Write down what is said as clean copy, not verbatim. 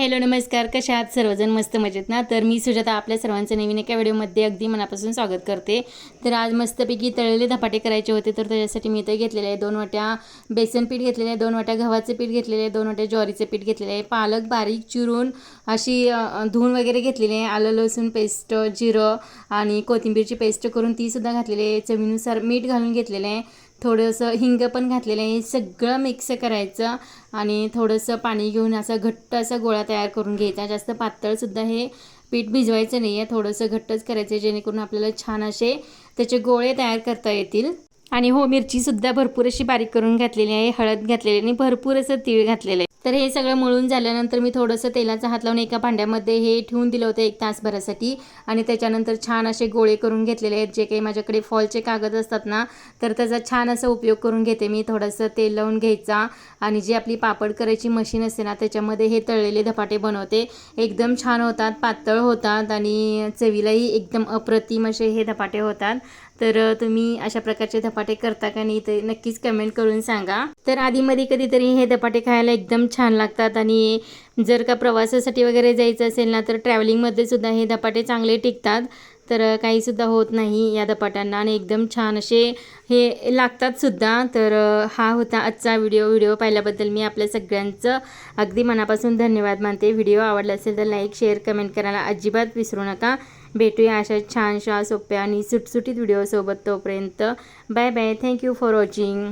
Hello नमस्कार, कशा आहात सर्वजण? मस्त मजेत ना? तर मी सुजाता आपल्या सर्वांचं नवीन एका व्हिडिओमध्ये अगदी मनापासून स्वागत करते। तर आज मस्तपैकी तळलेले धपाटे करायचे होते, तर त्याच्यासाठी मी इथे घेतलेले आहे 2 वाट्या बेसन पीठ घेतलेले आहे, 2 वाट्या गव्हाचे पीठ घेतलेले आहे, 2 वाट्या ज्वारीचे पीठ घेतलेले आहे, पालक बारीक चिरून अशी धुवून वगैरे घेतलेली आहे, आलं लसूण पेस्ट, जिरं आणि कोथिंबीरची पेस्ट करून ती सुद्धा घातलेली आहे, चवीनुसार मीठ घालून घेतलेलं आहे, थोडंसं हिंग पण घातलेलं आहे। हे सगळं मिक्स करायचं आणि थोडंसं पाणी घेऊन असा घट्ट असा गोळा तयार करून घ्यायचा। जास्त पातळसुद्धा हे पीठ भिजवायचं नाही आहे, थोडंसं घट्टच करायचं जेणेकरून आपल्याला छान असे त्याचे गोळे तयार करता येतील। आणि हो, मिरचीसुद्धा भरपूर अशी बारीक करून घातलेली आहे, हळद घातलेली आणि भरपूर असं तीळ घातलेलं आहे। तर हे सगळं मळून झाल्यानंतर मी थोडंसं तेलाचा हात लावून एका भांड्यामध्ये हे ठेवून दिलं होतं 1 तासभरासाठी आणि त्याच्यानंतर छान असे गोळे करून घेतलेले आहेत। जे काही माझ्याकडे फॉलचे कागद असतात ना, तर त्याचा छान असा उपयोग करून घेते मी। थोडंसं तेल लावून घ्यायचा आणि जी आपली पापड करायची मशीन असते ना, त्याच्यामध्ये हे तळलेले धपाटे बनवते। एकदम छान होतात, पातळ होतात आणि चवीलाही एकदम अप्रतिम असे हे धपाटे होतात। तर तुम्ही अशा प्रकारचे धपाटे करता का नाही ते नक्कीच कमेंट करून सांगा। तर आधीमध्ये कधीतरी हे धपाटे खायला एकदम छान लागतात आणि जर का प्रवासासाठी वगैरे जायचं असेल ना, तर ट्रॅव्हलिंगमध्ये सुद्धा हे धपाटे चांगले टिकतात। तर काहीसुद्धा होत नाही या धपाट्यांना आणि एकदम छान असे हे लागतात सुद्धा। तर हा होता आजचा व्हिडिओ पाहिल्याबद्दल मी आपल्या सगळ्यांचं अगदी मनापासून धन्यवाद मानते। व्हिडिओ आवडला असेल तर लाईक शेअर कमेंट करायला अजिबात विसरू नका। भेटूया अशा छानशा सोप्या आणि सुटसुटीत व्हिडिओसोबत, तोपर्यंत bye bye, thank you for watching.